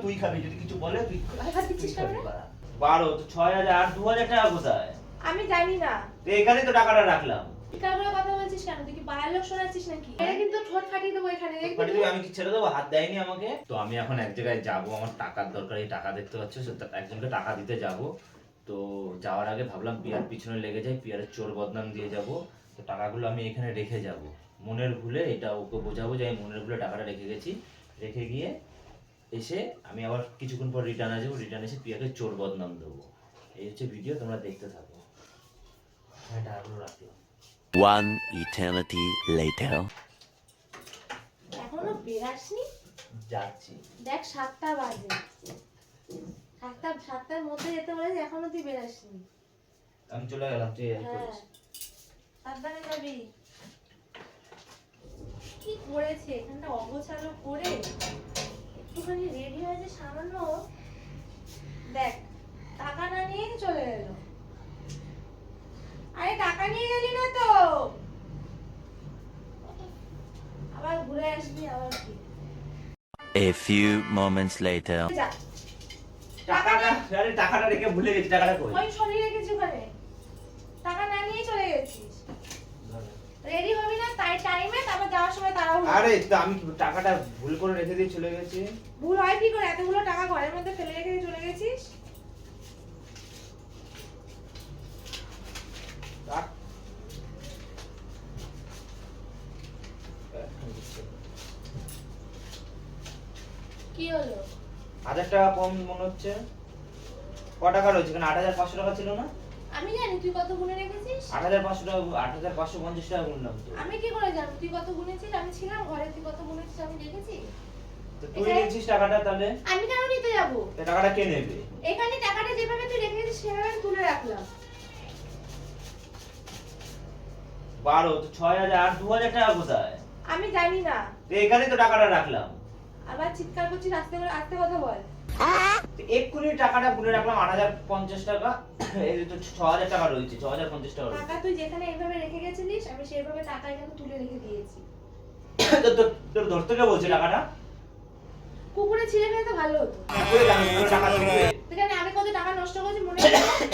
তুই খাবি, যদি কিছু বলে তুই ভাত দিচ্ছিস কেন রে? 12 তো 6000 আর 2000 টাকা কোথায়? আমি জানি না তো এখানে তো টাকাটা রাখলাম। কারোর কথা বলছিস কেন? তুই কি বাইরের লোক শোনাচ্ছিস নাকি? এটা কিন্তু ঠোঁট ফাটিয়ে দেবো এখানে, দেখবি পাঠিয়ে তুই? দিবি, আমি কি ছেড়ে দেবো? হাত দেয়নি আমাকে। তো আমি এখন এক জায়গায় যাবো, আমার টাকার দরকার, এই টাকা দেখতে পাচ্ছ, একজনকে টাকা দিতে যাব। তো যাওয়ার আগে ভাবলাম পিয়ার পিছনে লেগে যাই, পিয়ারের চোর বদনাম দিয়ে যাব। তো টাকাগুলো আমি এখানে রেখে যাব, মনের ভুলে এটা ওকে বোঝাবো যে আমি মনের ভুলে টাকাটা রেখে গেছি। রেখে গিয়ে এসে আমি আবার কিছুক্ষণ পর রিটার্ন আসবো, রিটার্ন এসে পিয়াকে চোর বদনাম দেবো। এই হচ্ছে ভিডিও, তোমরা দেখতে থাকো। আমি টাকাগুলো রাখলাম। One eternity later. এখনো বেরাসনি? যাচ্ছি। দেখ 7টা বাজে, 7টার মধ্যে যেতে বলে, এখনো তুই বেরাসনি। আমি চলে গেলাম, তুই হ্যাঁ, সাবধানে যাবি। কি করেছে এখানটা অগোছালো করে, একটুখানি রেডি হয়েছে সামান্য, দেখ টাকা না নিয়ে চলে গেল। আরে টাকা নিয়ে গেলি না তো, আবার ঘুরে আসবি আবার কি? A few moments later. যা, টাকাটা রেখে ভুলে গেছি, টাকাটা কই? ওই সরিয়ে রেখেছি ওখানে, টাকা না নিয়ে চলে গেছিস। রেডি হবি না তাই টাইমে, তারপর যাওয়ার সময় তাড়াহুড়ো। আরে তো আমি টাকাটা ভুল করে রেখে দিয়ে চলে গেছি। ভুল হয় কি করে? এতগুলো টাকা ঘরের মধ্যে ফেলে রেখে দিয়ে চলে গেছিস। রাখ। কি হলো? 1000 টাকা কম মনে হচ্ছে। ক টাকা রয়েছে এখানে? 8500 টাকা ছিল না? আমি জানি তুই কত গুনে রেখেছিস। 8500 টাকা, 8550 টাকা গুনলাম তো। আমি কি করে জানবো তুই কত গুনেছিস? আমি ছিলাম ঘরে, তুই কত গুনেছিস আমি দেখেছি। তো তুই নিয়েছিস টাকাটা, তাহলে আমি কেন নিতে যাবো? তো টাকাটা কে নেবে? এখানে টাকাটা যেভাবে তুই রেখেছিস সেভাবে আমি তুলে রাখলাম। 12 তো 6000 আর 2000 টাকা কোথায়? আমি জানি না। তো এখানে তো টাকাটা রাখলাম। আবার চিৎকার করছিস, আস্তে করে আস্তে কথা বল। তো এক্ষুনি টাকাটা গুনে রাখলাম 8050 টাকা। এই তো 6000 টাকা রয়েছে, 6050 টাকা রয়েছে। টাকা তুই যেখানে এইভাবে রেখে গেছিলিস, আমি সেইভাবে টাকা এখানে তুলে রেখে দিয়েছি। তোর ধরতে কে বলছে টাকাটা? কুকুরে ছিঁড়ে ফেলে তো ভালো হতো। কি করে জানিস তোর টাকা ছিঁড়বে? সেখানে আমি কত টাকা নষ্ট করেছি মনে আছে?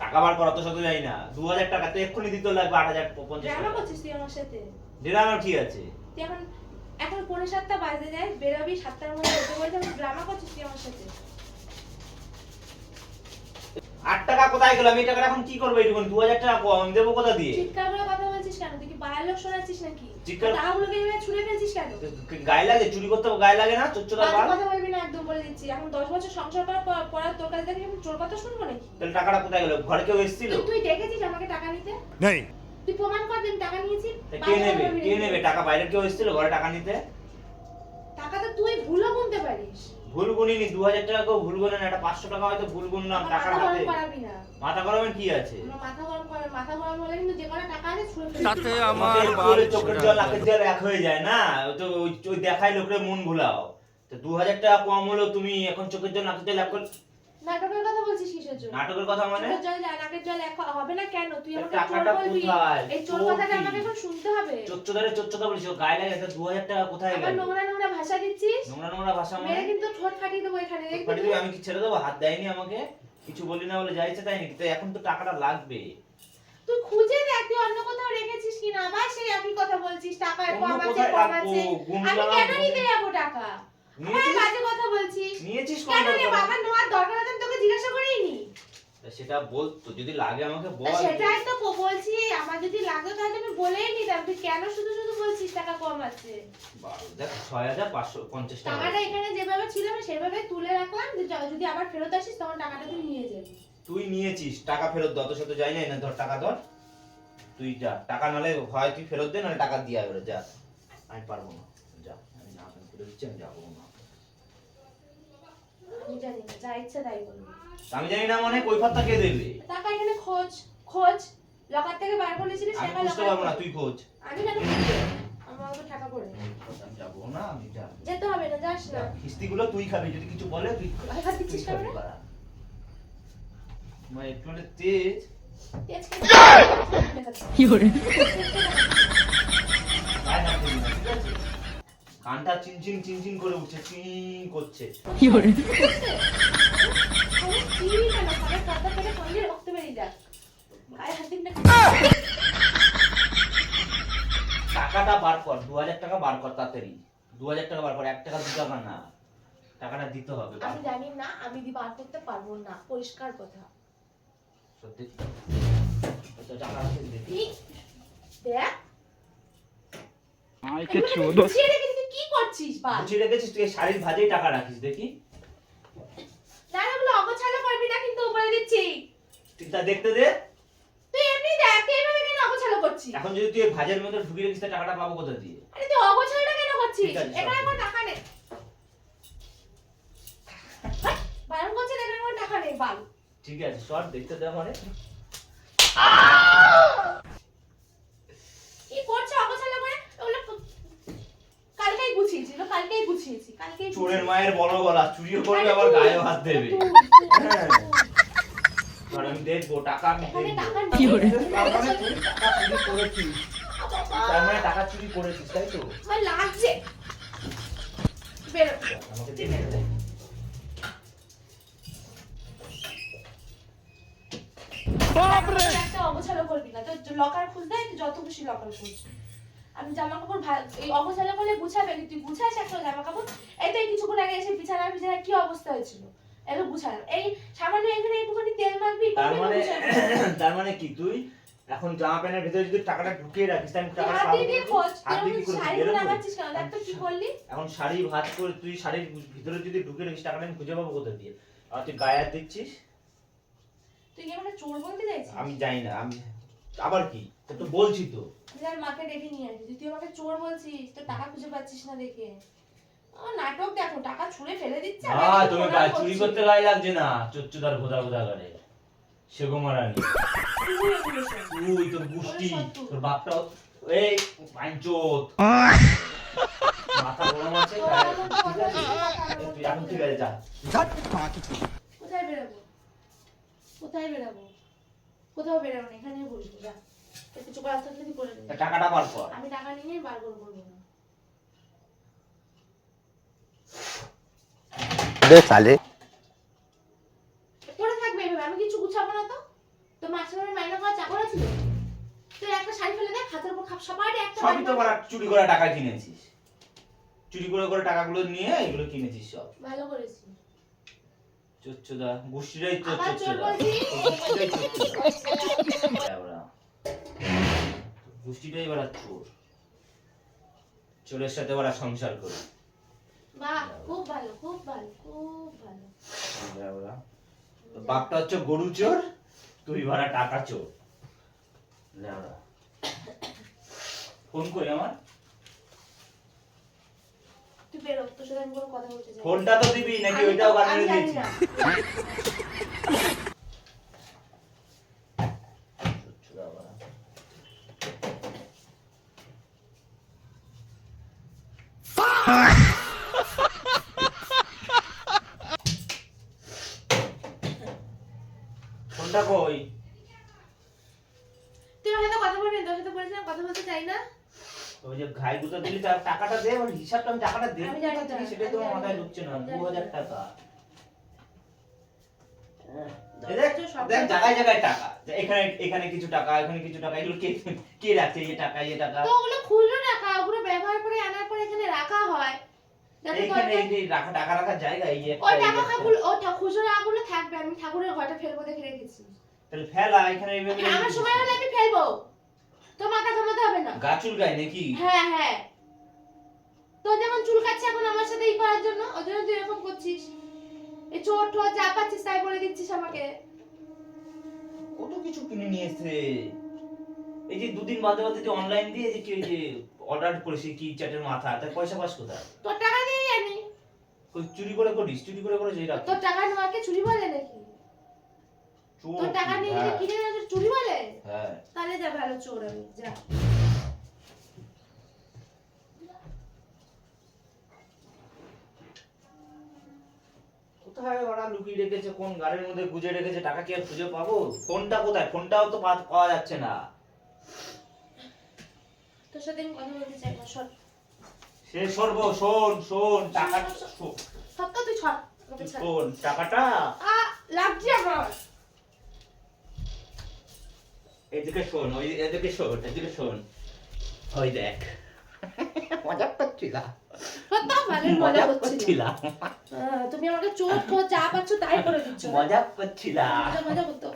টাকা বার করা তো শত যাই না। 2000 টাকা তো এক্ষুনি দিতে লাগবে, 8050 ড্রামা টাকা। করছিস তুই আমার সাথে। ড্রামা কি আছে? তুই এখন 7:45 বাজে যায়, বেরোবি 7টার মধ্যে যেতে বলতে, আমি ড্রামা করছিস তুই আমার সাথে। 8 টাকা কোথায় গেল? আমি এই টাকাটা এখন কি করব? এইটুকুন 2000 টাকা কম আমি দেবো কোথা দিয়ে? চিৎকার করে কথা বলছিস কেন? তুই কি বাইরের লোক শোনাচ্ছিস নাকি? চিৎকার- টাকাগুলোকে এভাবে ছুঁড়ে ফেলছিস কেন? গায়ে লাগে? চুরি করতে গায়ে লাগে না? চোচ্চোদা বাজে বাল। কথা বলবি না, একদম বলে দিচ্ছি। এখন 10 বছর সংসার করার পর তোর কাছে থেকে আমি চোর কথা শুনবো নাকি? তাহলে টাকাটা কোথায় গেল? ঘরে কেউ এসেছিল? তুই দেখেছিস আমাকে টাকা নিতে? नहीं. তুই প্রমাণ কর যে আমি টাকা নিয়েছি। তা কে বাজে কথা নেবে? বলবি না। কে নেবে টাকা? বাইরে কেউ এসেছিল ঘরে টাকা নিতে? টাকা তো তুই ভুলও গুনতে পারিস। ভুল গুনিনি। 2000 টাকা কেউ ভুল গুনে না, এটা 500 টাকা হয়তো ভুল গুনলাম আমার টাকার মাথা হাতে। গরম করাবি না। মাথা গরমের কি আছে? আমার মাথা গরম হলে কিন্তু যে কটা টাকা আছে ছুঁড়ে ফেলবি। তাতে আমার আমাদের বাল চোখের চোখের ছোটা জল হয়ে নাকের গেল। জল এক হয়ে যায় না? তো ওই দেখাই লোকের মন ভুলাও। তো 2000 টাকা কম হলো, তুমি এখন চোখের জল নাকের জল এক করে নাটকের কথা বলছিস কিসের জন্য? নাটকের কথা মানে? চোখের জল নাকের জল এক হবে না কেন? তুই আমাকে চোর টাকাটা বলবি। কোথায়? এই চোর চোর কথাটা কি? আমাকে এখন শুনতে হবে। চোচ্চোদা বলিস, ও গায়ে লাগে। 2000 টাকা কোথায় আবার গেল? নোংরা ভাষা দিচ্ছিস। নোংরা ভাষা মানে? মেরে কিন্তু ঠোঁট ফাটিয়ে দেবো এখানে, দেখবি পাঠিয়ে তুই? দিবি, আমি কি ছেড়ে দেবো? হাত দেয়নি আমাকে, কিছু বলি না বলে যাইছে তাই নাকি? তো এখন তো টাকাটা লাগবে। তুই খুঁজে দেখ তুই অন্য কোথাও রেখেছিস কিনা। আবার সেই একই কথা বলছিস, টাকা অন্য কম আছে কোথায় কম রাখবো? আছে। গুনলাম, আমি কেন নিতে যাবো টাকা? আবার নিয়েছিস? বাজে কথা বলছিস। নিয়েছিস কোন কেন রে দরকার? বাবা, নেওয়ার দরকার আছে আমি তোকে জিজ্ঞাসা করিনি। সেটা বলতো, যদি লাগে আমাকে তা বল। সেটাই তো বলছি, আমার যদি লাগতো তাহলে আমি বলেই নিতাম। তুই কেন শুধু শুধু বলছিস টাকা কম আছে? দেখ 6550 টাকা। টাকাটা এখানে যেভাবে ছিল আমি সেভাবে তুলে রাখলাম, যে যদি আবার ফেরত আসিস তখন টাকাটা তুই নিয়ে যাবি। তুই নিয়েছিস টাকা ফেরত দাও, তো সে তো যাই না। ধর টাকা ধর, তুই যা। টাকা নালে হয় তুই ফেরত দে, নাহলে টাকা দিয়ে আগে যা। আমি পারবো না, যা। আমি না আমি করে দিচ্ছি, আমি যাবো না। আমি জানি না, যা ইচ্ছা তাই করবি। আমি জানি না মানে কৈফিয়তটা কে দেবে? টাকা এখানে খোঁজ লকার থেকে বার করেছিলিস, আমি টাকা বুঝতে পারবো না, তুই খোঁজ। আমি কেন খুঁজবো? আমার অত টাকা পড়ে নেই। আমি যাবো না, আমি যা। যেতে হবে না, যাস না। কিস্তিগুলো তুই খাবি, যদি কিছু বলে তুই ভাত দিচ্ছিস কেন রে? বাড়া। একটু তেজ। তেজ খেয়ে গায়ে হাত দিবি না, ঠিক আছে? কানটা চিনচিন চিনচিন করে উঠছে, চিন করছে। আরে কি কেন খাবার কথা থেকে সঙ্গে রক্ত বেরিয়ে যাক, গায়ে হাত দিন না। টাকাটা বার কর, 2000 টাকা বার কর তাড়াতাড়ি, 2000 টাকা বার কর, 1 টাকা 2 টাকা না, টাকাটা দিতে হবে। আমি জানি না, আমি বার করতে পারবো না, পরিষ্কার কথা। সত্যি তো টাকা আছে দেখি। দেখ আই কে চোদো, গুছিয়ে রেখেছিস, তুই কি করছিস? বা গুছিয়ে রেখেছিস তুই, শাড়ির ভাজেই টাকা রাখিস দেখি। না এগুলো অগোছালো করবি না কিন্তু, বলে দিচ্ছি। তুই তা দেখতে দে। তুই এমনি দেখ, এইভাবে কেন অগোছালো করছিস? এখন যদি তুই ভাজের মধ্যে ঢুকিয়ে রেখিস তাহলে টাকাটা পাবো কোথা দিয়ে? আরে তুই অগোছালোটা কেন করছিস? ঠিক আছে, এখানে সব কোনো টাকা নেই। বারণ করছিস, এখানে কোনো টাকা নেই, বাল। ঠিক আছে সর, দেখতে দে আমারে। কি করছিস অগোছালো করে? ওগুলো কালকেই গুছিয়েছি, কালকেই গুছিয়েছি, কালকেই চোরের মায়ের বড় গলা, চুরিও করবে আবার গায়েও হাত দেবে। হ্যাঁ। আর আমি দেখবো টাকা, আমি এখানে দেখবো। টাকা কি নেই। করে? তার মানে তুই টাকা চুরি করেছিস। তার মানে টাকা চুরি করেছিস, তাই তো? আমার লাগছে। বেরো। আমাকে দে দে। বাপরে! একটা অগোছালো করবি না। তো লকার খুলতে হয়, তুই যত খুশি লকার খুলছ। আমি জামা কাপড় এই অগোছালো করলে গুছাবে কি? তুই গুছাস একটা জামা কাপড়? এই তো এই কিছুক্ষণ আগে এসে বিছানা কি অবস্থা হয়েছিল? এলো গুছালাম। এই সামান্য এখানে একটুখানি তেল মাখবি, তার মানে কি তুই এখন জামা প্যান্টের ভিতরে যদি টাকাটা ঢুকিয়ে রাখিস তাহলে টাকাটা হাত পাবো দিয়ে কোথা খোঁজ। থেকে? হাত দিয়ে কি তুই করে শাড়ি বেরোবো? লাগাচ্ছিস কেন? দেখ তো কি করলি? এখন শাড়ি ভাঁজ করে তুই শাড়ির ভিতরে যদি ঢুকিয়ে রাখিস টাকাটা আমি খুঁজে পাবো কোথা দিয়ে? আর তুই গায়ে হাত দিচ্ছিস। তুই কি আমাকে চোর বলতে চাইছিস? আমি জানি না, আমি আবার কি তো তো বলছি তো। তুই আর মাকে ডেকে নিয়ে আসিস। তুই আমাকে চোর বলছিস, তো টাকা খুঁজে পাচ্ছিস না দেখে। নাটক দেখো, টাকা ছুঁড়ে ফেলে দিচ্ছে। আর হ্যাঁ, আমি তুমি প্রণাম গায়ে করছি। চুরি করতে গায়ে লাগছে না, চচ্চুদার ভোদা ভোদা করে সেগো মারানি। তুই এগুলো শোন। তুই তোর গুষ্টি, ওরে সত্তু। তোর বাপটাও এই পাঞ্চোত মাথা গরম আছে। তোর গায়ে- এমন ঠিক কথা আছে? বলছিস, কথা আমার তুই এখন ঠিক আছে, যা। কোথায় বেরাবো? কোথায় বেরাবো? কোথাও বেরাবো না, এখানেই বসবো। যা, কিছু করার থাকলে তুই করে দে। তা টাকাটা বার কর। আমি টাকা নিয়ে বার করবো না। अबे साले পরে থাকবে এভাবে, আমি কিছু গুছাবো না তো। তো মাসে মাইনা করা চাকর ছিল। তুই একটা শাড়ি ফেলে দেখ, হাতের উপর খাপ সাপাটে একটা সবই বাড়ি তো করে- বাড়া চুরি করে টাকা কিনেছিস, চুরি করে করে টাকাগুলো নিয়ে এগুলো কিনেছিস সব। ভালো করেছিস। চচ্চুদা গুষ্টিটাই তোর আবার চোর চচ্চুদা, বলছিস? গুষ্টিটাই চচ্চুদা। ওরা গুষ্টিটাই বাড়া চোর, চোরের সাথে ওরা সংসার করে। বাহ, খুব ভালো, খুব ভালো, খুব ভালো। ওরা তোর বাপটা হচ্ছে গরু চোর, তুই ভাড়া টাকা চোর। লেওড়া। ফোন কই আমার? তুই বেরো, তোর সাথে আমি কোনো কথা বলতে চাই না। ফোনটা তো দিবি নাকি আমি ওইটাও তো- গান আমি মেরে জানি দিয়েছিস? না। চচ্চুদা বাড়া। ফোনটা কই? তুই আমার সাথে কথা বলবি না, তোর সাথে বলেছিলাম কথা বলতে চাই না। ওই যে ঘাই গুতা দিলি তার টাকাটা দে, ওর হিসাবটা আমি টাকাটা দে, আমি জানি না, সেটাই তো আমি জানি মাথায় না, ঢুকছে না। আমি জানি 2000 না। টাকা। এই দেখ, দেখ, সব দেখ টাকা- জায়গায় জায়গায় টাকা, যে এখানে এখানে কিছু টাকা, এখানে কিছু টাকা, এগুলো কে কে রাখছে? এই টাকা, এই টাকা তো ওগুলো খুচরো টাকা, ওগুলো ব্যবহার করে আনার পরে এখানে রাখা হয়। যাতে এইখানে দরকার- এই যে রাখা টাকা রাখার জায়গা, এই একটা, ওই এই টাকা একটা। খাগুলো, ও খুচরো টাকাগুলো থাকবে, আমি ঠাকুরের ঘরটা ফেলবো দেখে রেখেছি। তাহলে ফেলা এখানে এইভাবে আমার সময় হলে আমি ফেলবো, তো মাথা ঘামাতে হবে না। গাছুল গায় নাকি? হ্যাঁ হ্যাঁ, তোর যেমন চুল কাটছে এখন আমার সাথে ই করার জন্য, ওই জন্য তুই এরকম করছিস। এই চোর ঠোর যা পাচ্ছিস তাই বলে দিচ্ছিস আমাকে। কত কিছু কিনে নিয়ে এসেছে। এই যে দুদিন বাদে বাদে যে অনলাইন দিয়ে যে কি, ওই যে অর্ডার করেছি কি চ্যাটের মাথা, তার পয়সা পাস কোথায়? তোর টাকা দিয়ে আনি। কই চুরি করে করিস? চুরি করে করে যেই রাখ। তোর টাকা নেওয়াকে চুরি বলে নাকি? তোর টাকা নিয়ে যে কিনে নেওয়া চুরি বলে? হ্যাঁ। তাহলে যা, ভালো চোর আমি, যা। কোথায় ওরা লুকিয়ে রেখেছে, কোন গাড়ির মধ্যে গুজে রেখেছে, টাকা কি আর খুঁজে পাবো? ফোনটা কোথায়? ফোনটাও তো পাওয়া যাচ্ছে না। তোর সাথে আমি কথা বলতে চাই না, সর। শেষ করবো, শোন শোন টাকা শোন, সত্য তুই ছড় ওকে ছাড়। শোন টাকাটা লাগছে আমার। এদিকে শোন, ওই এদিকে শোন, এদিকে শোন, ওই দেখ মজা করছিলাম, সত্য মানে মজা করছিল। করছিলাম, তুমি আমাকে চোখ যা পাচ্ছ তাই করে দিচ্ছ। মজা করছিলাম। মজা করতো।